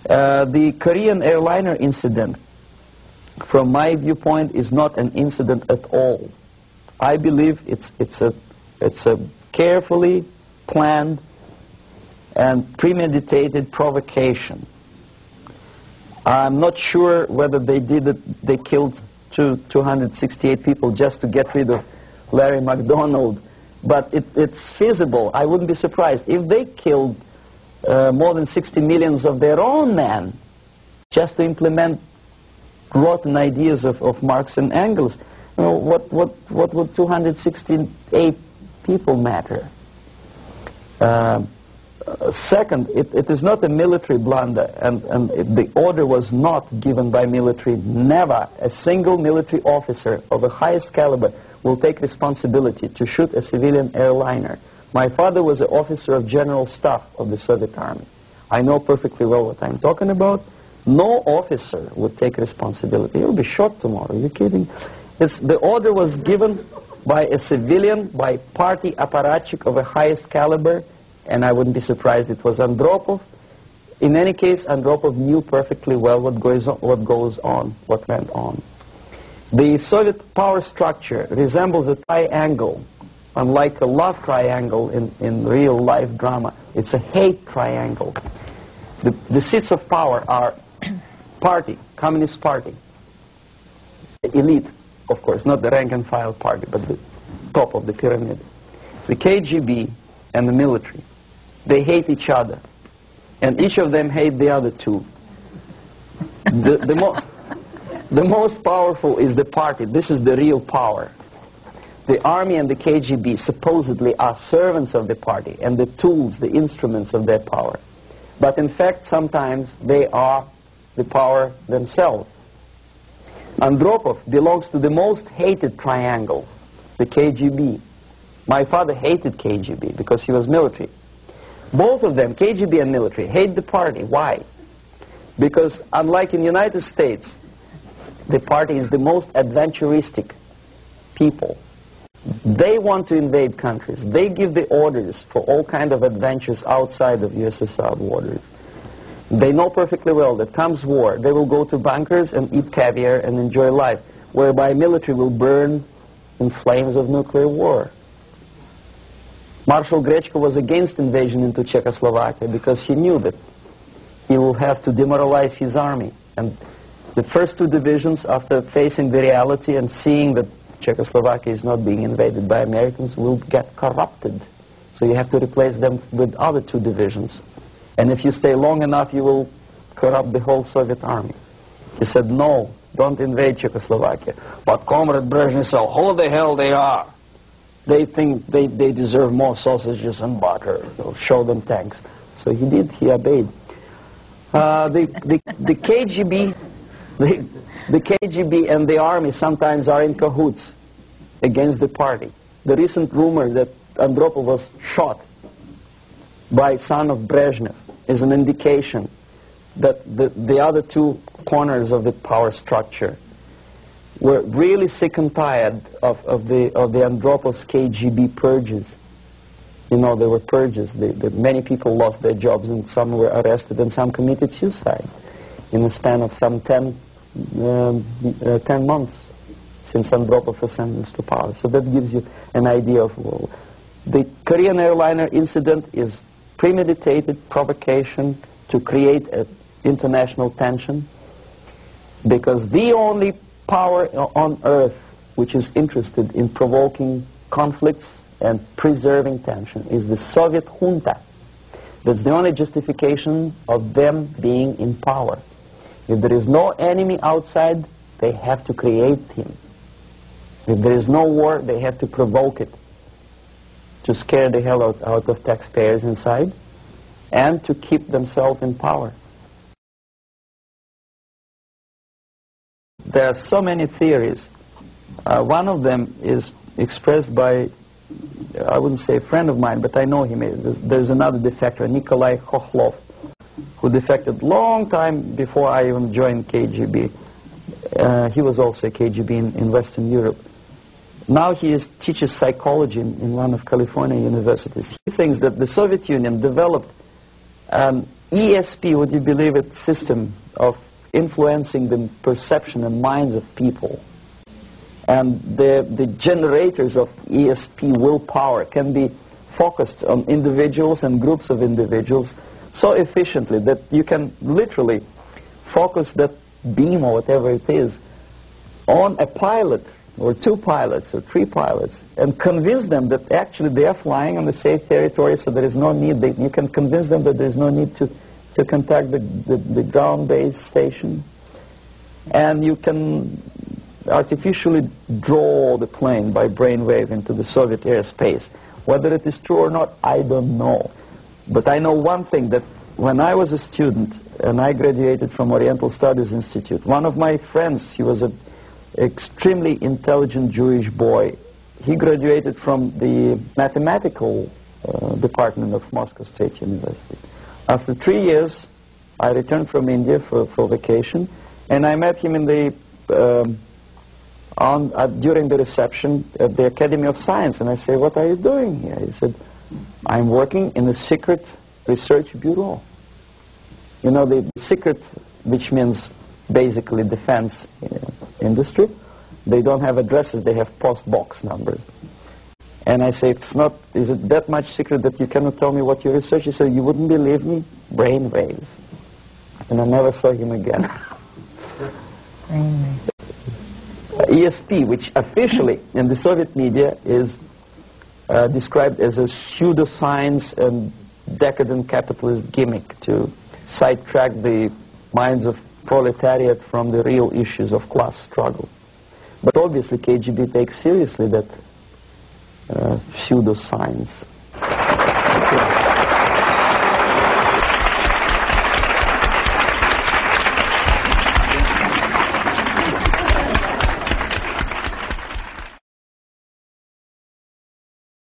The Korean airliner incident, from my viewpoint, is not an incident at all. I believe it's a carefully planned and premeditated provocation. I'm not sure whether they did it. They killed 268 people just to get rid of Larry McDonald, but it's feasible. I wouldn't be surprised if they killed more than 60 million of their own men just to implement rotten ideas of Marx and Engels. You know, what would 268 people matter? Second, it is not a military blunder, and the order was not given by military. Never a single military officer of the highest caliber will take responsibility to shoot a civilian airliner. My father was an officer of general staff of the Soviet army. I know perfectly well what I'm talking about. No officer would take responsibility. He'll be shot tomorrow. Are you kidding? The order was given by a civilian, by party apparatchik of the highest caliber, and I wouldn't be surprised it was Andropov. In any case, Andropov knew perfectly well what went on. The Soviet power structure resembles a triangle. Unlike a love triangle in real life drama, it's a hate triangle. The seats of power are party, Communist Party, the elite, of course, not the rank and file party, but the top of the pyramid. The KGB and the military, they hate each other, and each of them hate the other two. The most powerful is the party. This is the real power. The army and the KGB supposedly are servants of the party and the tools, the instruments of their power. But in fact, sometimes they are the power themselves. Andropov belongs to the most hated triangle, the KGB. My father hated KGB because he was military. Both of them, KGB and military, hate the party. Why? Because unlike in the United States, the party is the most adventuristic people. They want to invade countries. They give the orders for all kinds of adventures outside of USSR borders. They know perfectly well that comes war, they will go to bunkers and eat caviar and enjoy life, whereby military will burn in flames of nuclear war. Marshal Grechko was against invasion into Czechoslovakia because he knew that he will have to demoralize his army. And the first two divisions, after facing the reality and seeing that Czechoslovakia is not being invaded by Americans, will get corrupted. So you have to replace them with other two divisions. And if you stay long enough, you will corrupt the whole Soviet army. He said, no, don't invade Czechoslovakia. But Comrade Brezhnev said, who the hell they are? They think they deserve more sausages and butter. So show them tanks. So he did, he obeyed. The KGB... The KGB and the army sometimes are in cahoots against the party. The recent rumor that Andropov was shot by son of Brezhnev is an indication that the other two corners of the power structure were really sick and tired of the Andropov's KGB purges. You know, there were purges. Many people lost their jobs, and some were arrested, and some committed suicide in a span of some 10 months since Andropov was sentenced to power. So that gives you an idea of the Korean airliner incident is premeditated provocation to create an international tension, because the only power on earth which is interested in provoking conflicts and preserving tension is the Soviet junta. That's the only justification of them being in power. If there is no enemy outside, they have to create him. If there is no war, they have to provoke it, to scare the hell out of taxpayers inside, and to keep themselves in power. There are so many theories. One of them is expressed by, I wouldn't say a friend of mine, but I know him. There's another defector, Nikolai Khokhlov, who defected long time before I even joined KGB. He was also a KGB in Western Europe. Now he teaches psychology in one of California universities. He thinks that the Soviet Union developed ESP, would you believe it, system of influencing the perception and minds of people, and the generators of ESP willpower can be focused on individuals and groups of individuals so efficiently that you can literally focus that beam or whatever it is on a pilot or two pilots or three pilots and convince them that actually they are flying on the safe territory, so there is no need, you can convince them that there is no need to contact the ground-based station, and you can artificially draw the plane by brainwave into the Soviet airspace. Whether it is true or not, I don't know. But I know one thing, that when I was a student and I graduated from Oriental Studies Institute, one of my friends, he was an extremely intelligent Jewish boy. He graduated from the mathematical department of Moscow State University. After 3 years, I returned from India for vacation, and I met him in the during the reception at the Academy of Science, and I say, "What are you doing here?" He said, "I'm working in a secret research bureau." You know, the secret, which means basically defense industry, they don't have addresses, they have post box numbers. And I say, is it that much secret that you cannot tell me what you research? He said, "You wouldn't believe me, brain waves." And I never saw him again. ESP, which officially in the Soviet media is described as a pseudoscience and decadent capitalist gimmick to sidetrack the minds of proletariat from the real issues of class struggle. But obviously KGB takes seriously that pseudoscience.